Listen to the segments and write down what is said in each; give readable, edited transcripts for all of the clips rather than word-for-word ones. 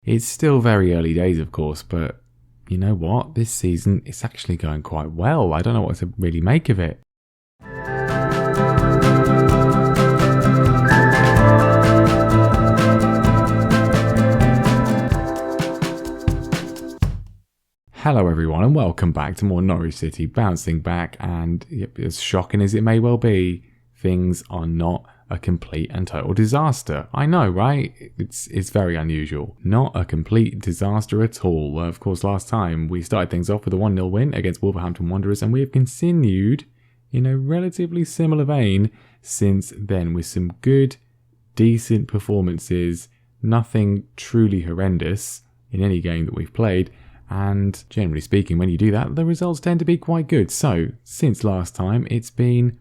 It's still very early days, of course, but you know what? This season it's actually going quite well. I don't know what to really make of it. Hello everyone and welcome back to more Norwich City bouncing back, and as shocking as it may well be, things are not a complete and total disaster. I know, right? It's very unusual. Not a complete disaster at all. Of course, last time we started things off with a 1-0 win against Wolverhampton Wanderers, and we have continued in a relatively similar vein since then with some good, decent performances, nothing truly horrendous in any game that we've played. And generally speaking, when you do that, the results tend to be quite good. So, since last time, it's been,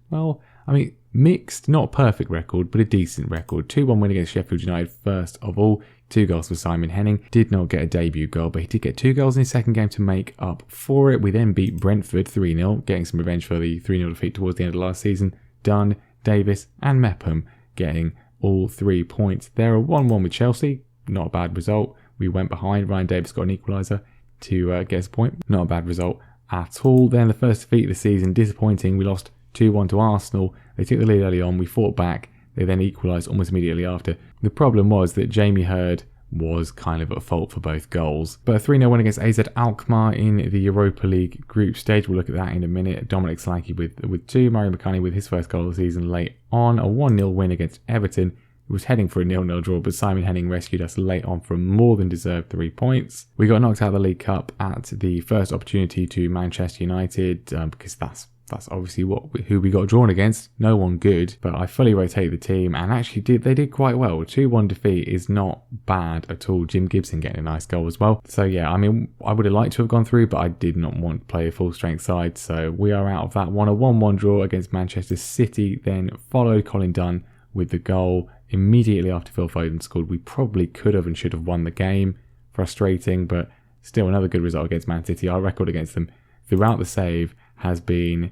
mixed, not a perfect record, but a decent record. 2-1 win against Sheffield United, first of all. 2 goals for Simon Henning. Did not get a debut goal, but he did get 2 goals in his second game to make up for it. We then beat Brentford 3-0, getting some revenge for the 3-0 defeat towards the end of last season. Dunn, Davis and Mepham getting all 3 points. There are 1-1 with Chelsea. Not a bad result. We went behind. Ryan Davis got an equaliser to get us a point. Not a bad result at all. Then the first defeat of the season, disappointing. We lost 2-1 to Arsenal. They took the lead early on. We fought back. They then equalised almost immediately after. The problem was that Jamie Hurd was kind of at fault for both goals. But a 3-0 win against AZ Alkmaar in the Europa League group stage. We'll look at that in a minute. Dominic Solanke with 2. Murray McCartney with his first goal of the season late on. A 1-0 win against Everton. It was heading for a 0-0 draw, but Simon Henning rescued us late on from more than deserved 3 points. We got knocked out of the League Cup at the first opportunity to Manchester United, because that's obviously who we got drawn against. No one good, but I fully rotate the team, and actually they did quite well. A 2-1 defeat is not bad at all. Jim Gibson getting a nice goal as well. So yeah, I would have liked to have gone through, but I did not want to play a full strength side, so we are out of that one. A 1-1 draw against Manchester City, then followed Colin Dunn with the goal immediately after Phil Foden scored. We probably could have and should have won the game. Frustrating, but still another good result against Man City. Our record against them throughout the save has been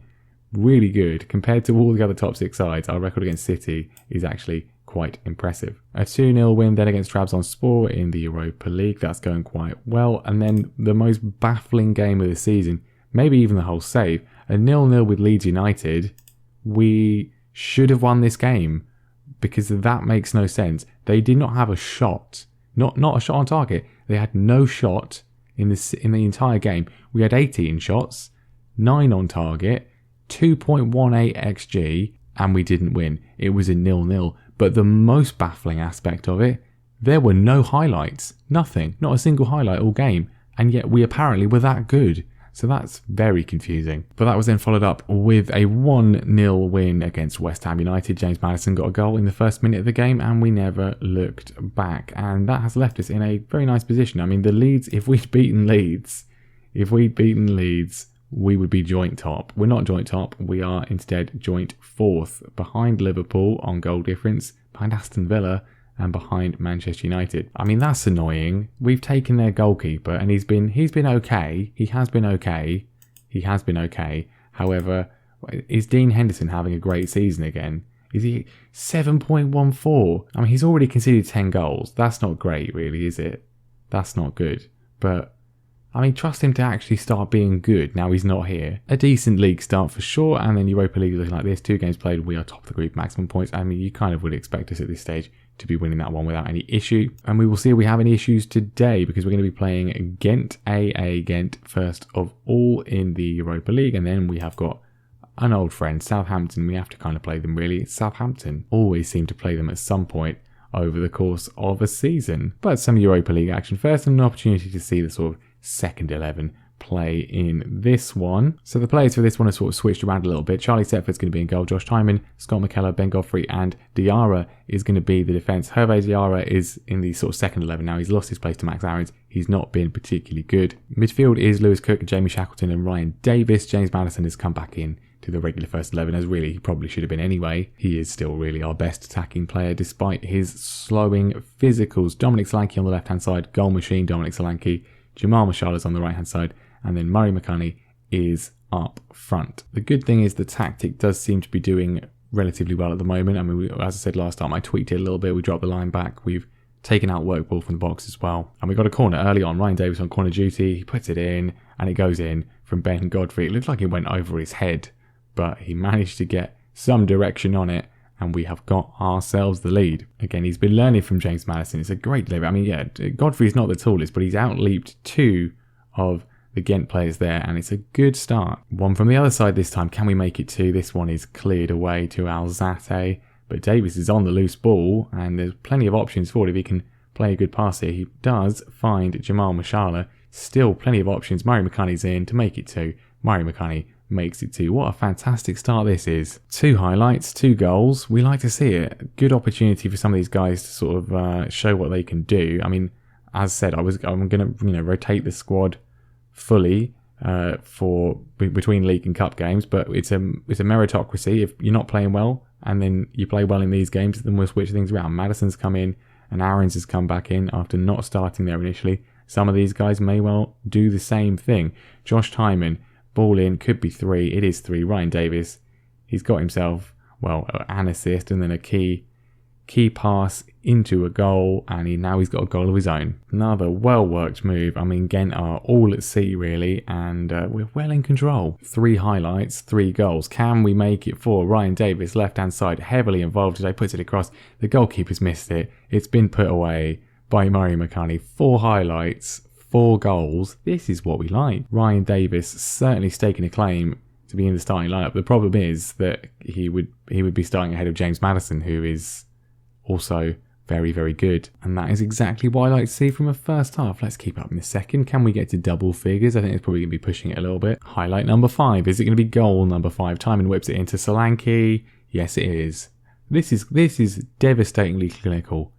really good. Compared to all the other top 6 sides, our record against City is actually quite impressive. A 2-0 win then against Trabzonspor in the Europa League. That's going quite well. And then the most baffling game of the season, maybe even the whole save, a 0-0 with Leeds United. We should have won this game, because that makes no sense. They did not have a shot, not a shot on target. They had no shot in the entire game. We had 18 shots, 9 on target, 2.18 XG, and we didn't win. It was a 0-0. But the most baffling aspect of it, there were no highlights. Nothing. Not a single highlight all game. And yet we apparently were that good. So that's very confusing. But that was then followed up with a 1-0 win against West Ham United. James Maddison got a goal in the first minute of the game and we never looked back. And that has left us in a very nice position. The Leeds, if we'd beaten Leeds, we would be joint top. We're not joint top. We are instead joint 4th, behind Liverpool on goal difference, behind Aston Villa, and behind Manchester United. That's annoying. We've taken their goalkeeper and he's been okay. He has been okay. However, is Dean Henderson having a great season again? Is he 7.14? He's already conceded 10 goals. That's not great, really, is it? That's not good. But trust him to actually start being good now he's not here. A decent league start for sure, and then Europa League looking like this. 2 games played, we are top of the group, maximum points. You kind of would expect us at this stage to be winning that one without any issue. And we will see if we have any issues today, because we're going to be playing Ghent, AA Ghent, first of all in the Europa League. And then we have got an old friend, Southampton. We have to kind of play them, really. Southampton always seem to play them at some point over the course of a season. But some Europa League action first, and an opportunity to see the sort of second 11 play in this one. So the players for this one are sort of switched around a little bit. Charlie Setford's going to be in goal, Josh Tymon, Scott McKellar, Ben Godfrey and Diarra is going to be the defence. Hervé Diarra is in the sort of second 11 now. He's lost his place to Max Aarons. He's not been particularly good. Midfield is Lewis Cook, Jamie Shackleton and Ryan Davis. James Maddison has come back in to the regular first 11, as really he probably should have been anyway. He is still really our best attacking player despite his slowing physicals. Dominic Solanke on the left hand side, goal machine Dominic Solanke. Jamal Musala's on the right hand side, and then Murray McCartney is up front. The good thing is the tactic does seem to be doing relatively well at the moment. As I said last time, I tweaked it a little bit. We dropped the line back. We've taking out work ball from the box as well. And we got a corner early on. Ryan Davies on corner duty. He puts it in and it goes in from Ben Godfrey. It looked like it went over his head, but he managed to get some direction on it. And we have got ourselves the lead. Again, he's been learning from James Maddison. It's a great delivery. I mean, yeah, Godfrey's not the tallest, but he's outleaped 2 of the Ghent players there, and it's a good start. One from the other side this time. Can we make it 2? This one is cleared away to Alzate, but Davies is on the loose ball, and there's plenty of options for it if he can play a good pass here. He does find Jamal Musiala. Still plenty of options. Murray McCunny's in to make it 2. Murray McCunny makes it 2. What a fantastic start this is. 2 highlights, 2 goals. We like to see it. Good opportunity for some of these guys to sort of show what they can do. I mean, as said, I'm going to rotate the squad fully for between league and cup games, but it's a meritocracy. If you're not playing well and then you play well in these games, then we'll switch things around. Maddison's come in and Aarons has come back in after not starting there initially. Some of these guys may well do the same thing. Josh Tymon, ball in, could be 3. It is 3. Ryan Davies, he's got himself, well, an assist and then a key pass into a goal, and now he's got a goal of his own. Another well-worked move. I mean, Ghent are all at sea, really, and we're well in control. 3 highlights, 3 goals. Can we make it 4? Ryan Davies, left-hand side, heavily involved today, puts it across. The goalkeeper's missed it. It's been put away by Murray McCunny. 4 highlights, 4 goals. This is what we like. Ryan Davies certainly staking a claim to be in the starting lineup. The problem is that he would be starting ahead of James Maddison, who is also very, very good. And that is exactly what I like to see from a first half. Let's keep up in the second. Can we get to double figures? I think it's probably going to be pushing it a little bit. Highlight number 5. Is it going to be goal number 5? Tymon whips it into Solanke. Yes, it is. This is devastatingly clinical.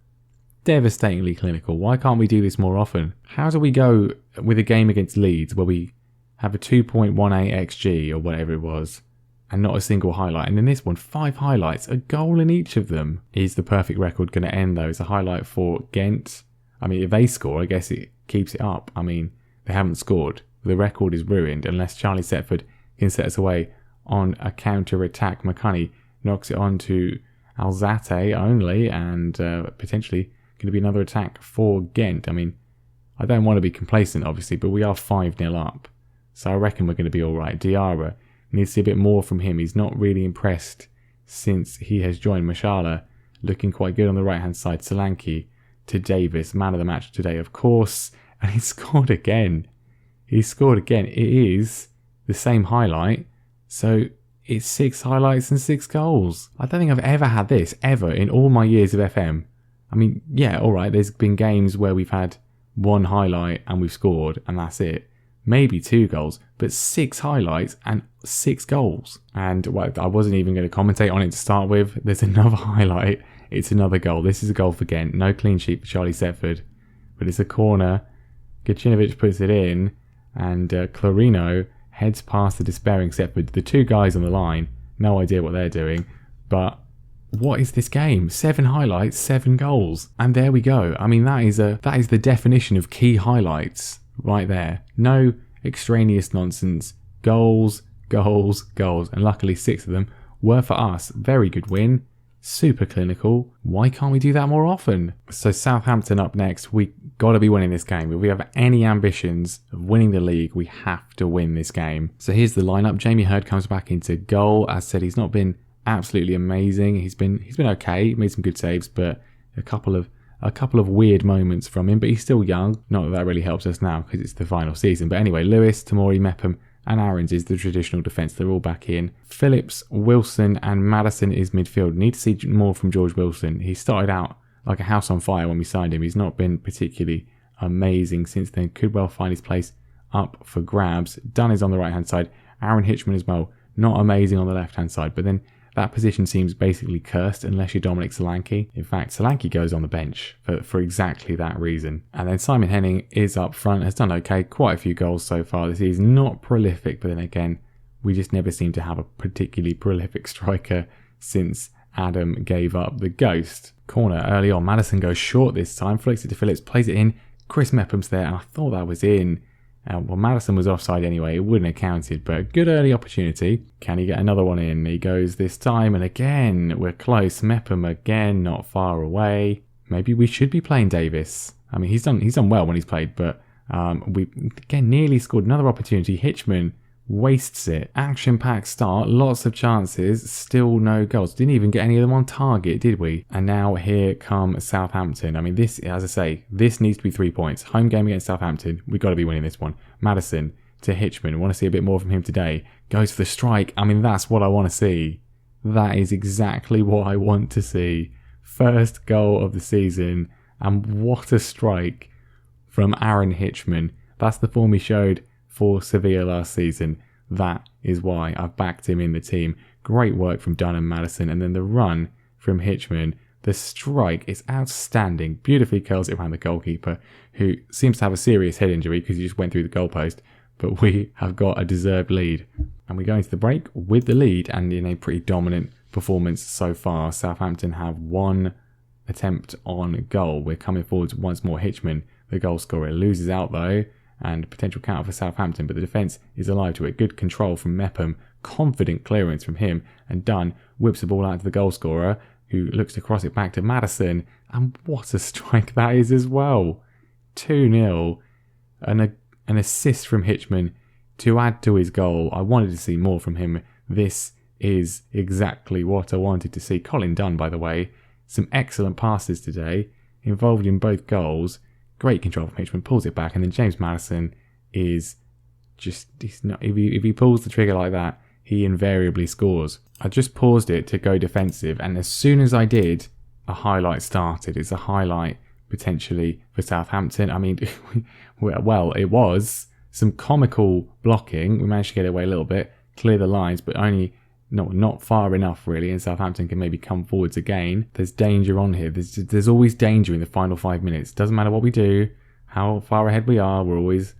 Devastatingly clinical. Why can't we do this more often? How do we go with a game against Leeds where we have a 2.18 XG or whatever it was, and not a single highlight? And in this one, 5 highlights, a goal in each of them. Is the perfect record going to end though? It's a highlight for Ghent. I mean, if they score, I guess it keeps it up. I mean, they haven't scored. The record is ruined unless Charlie Setford can set us away on a counter-attack. McCunny knocks it on to Alzate only, and potentially going to be another attack for Ghent. I mean, I don't want to be complacent, obviously, but we are 5-0 up. So I reckon we're going to be all right. Diarra needs to see a bit more from him. He's not really impressed since he has joined. Musiala looking quite good on the right-hand side. Solanke to Davies, man of the match today, of course. And he scored again. He scored again. It is the same highlight. So it's 6 highlights and 6 goals. I don't think I've ever had this, ever, in all my years of FM. I mean, yeah, all right, there's been games where we've had 1 highlight and we've scored, and that's it. Maybe 2 goals, but 6 highlights and 6 goals. And well, I wasn't even going to commentate on it to start with. There's another highlight. It's another goal. This is a goal for Ghent. No clean sheet for Charlie Setford, but it's a corner. Gacinovic puts it in, and Clarino heads past the despairing Setford. The 2 guys on the line, no idea what they're doing, but what is this game? 7 highlights, 7 goals, and there we go. I mean, that is the definition of key highlights right there. No extraneous nonsense. Goals, goals, goals, and luckily 6 of them were for us. Very good win. Super clinical. Why can't we do that more often? So Southampton up next. We got to be winning this game. If we have any ambitions of winning the league, we have to win this game. So here's the lineup. Jamie Hurd comes back into goal. As said, he's not been absolutely amazing. He's been okay. He made some good saves, but a couple of weird moments from him. But he's still young. Not that really helps us now because it's the final season. But anyway, Lewis, Tamori, Mepham, and Aarons is the traditional defence. They're all back in. Phillips, Wilson, and Maddison is midfield. Need to see more from George Wilson. He started out like a house on fire when we signed him. He's not been particularly amazing since then. Could well find his place up for grabs. Dunn is on the right hand side. Aaron Hitchman as well. Not amazing on the left hand side. But then that position seems basically cursed unless you're Dominic Solanke. In fact, Solanke goes on the bench for exactly that reason. And then Simon Henning is up front, has done okay, quite a few goals so far this season. Not prolific, but then again, we just never seem to have a particularly prolific striker since Adam gave up the ghost. Corner early on, Maddison goes short this time, flicks it to Phillips, plays it in. Chris Mepham's there, and I thought that was in. Well, Maddison was offside anyway, it wouldn't have counted, but good early opportunity. Can he get another one in? He goes this time, and again, we're close. Mepham again, not far away. maybe we should be playing Davis. I mean, he's done well when he's played, but we again nearly scored another opportunity. Hitchman wastes it. Action-packed start, lots of chances, still no goals. Didn't even get any of them on target, did we? And now here come Southampton. I mean, this, as I say, this needs to be 3 points. Home game against Southampton. We've got to be winning this one. Maddison to Hitchman. Want to see a bit more from him today. Goes for the strike. I mean, that's what I want to see. That is exactly what I want to see. First goal of the season. And what a strike from Aaron Hitchman. That's the form he showed for Sevilla last season. That is why I've backed him in the team. Great work from Dunn and Maddison, and then the run from Hitchman. The strike is outstanding. Beautifully curls it around the goalkeeper, who seems to have a serious head injury because he just went through the goalpost. But we have got a deserved lead. And we go into the break with the lead and in a pretty dominant performance so far. Southampton have one attempt on goal. We're coming forwards once more. Hitchman, the goal scorer, loses out though. And potential counter for Southampton, but the defence is alive to it. Good control from Mepham, confident clearance from him, and Dunn whips the ball out to the goal scorer, who looks to cross it back to Maddison, and what a strike that is as well. 2-0, an assist from Hitchman to add to his goal. I wanted to see more from him. This is exactly what I wanted to see. Colin Dunn, by the way, some excellent passes today, involved in both goals. Great control from Hitchman, pulls it back, and then James Maddison is just, he's not, if he pulls the trigger like that, he invariably scores. I just paused it to go defensive, and as soon as I did, a highlight started. It's a highlight potentially for Southampton. I mean, well, it was some comical blocking. We managed to get away a little bit, clear the lines, but only not far enough really, and Southampton can maybe come forwards again. There's danger on here. There's always danger in the final 5 minutes. Doesn't matter what we do, how far ahead we are, we're always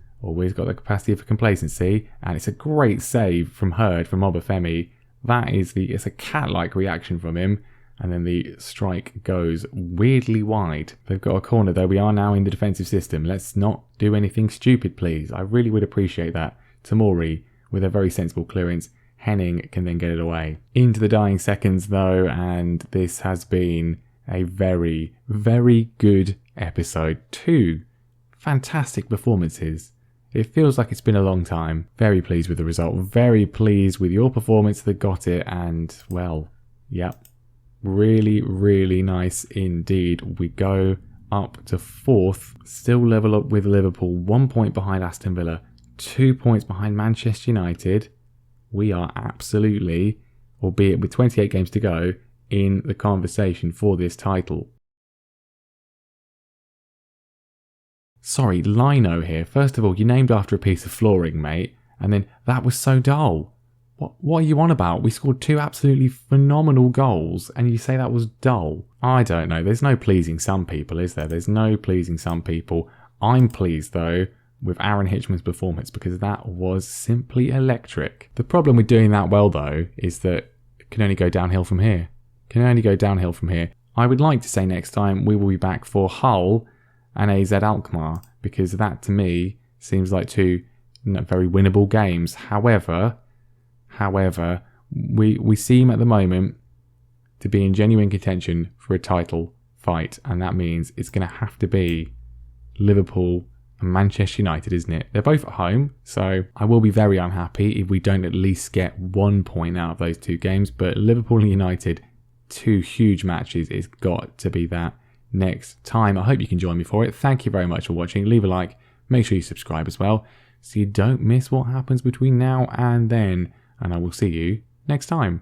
got the capacity for complacency. And it's a great save from Hurd, from Obafemi. It's a cat-like reaction from him. And then the strike goes weirdly wide. They've got a corner though. We are now in the defensive system. Let's not do anything stupid, please. I really would appreciate that. Tamori with a very sensible clearance. Henning can then get it away. Into the dying seconds though, and this has been a very, very good episode. 2 fantastic performances. It feels like it's been a long time. Very pleased with the result. Very pleased with your performance that got it, and well, yep. Really, really nice indeed. We go up to 4th. Still level up with Liverpool. 1 point behind Aston Villa. 2 points behind Manchester United. We are absolutely, albeit with 28 games to go, in the conversation for this title. Sorry, Lino here. First of all, you're named after a piece of flooring, mate. And then, that was so dull. What are you on about? We scored 2 absolutely phenomenal goals, and you say that was dull? I don't know. There's no pleasing some people, is there? There's no pleasing some people. I'm pleased, though, with Aaron Hitchman's performance, because that was simply electric. The problem with doing that well though is that it can only go downhill from here. I would like to say next time we will be back for Hull and AZ Alkmaar, because that to me seems like 2 very winnable games. However, we seem at the moment to be in genuine contention for a title fight, and that means it's going to have to be Liverpool and Manchester United, isn't it? They're both at home, so I will be very unhappy if we don't at least get 1 point out of those 2 games. But Liverpool and United, 2 huge matches. It's got to be that next time. I hope you can join me for it. Thank you very much for watching. Leave a like. Make sure you subscribe as well, so you don't miss what happens between now and then. And I will see you next time.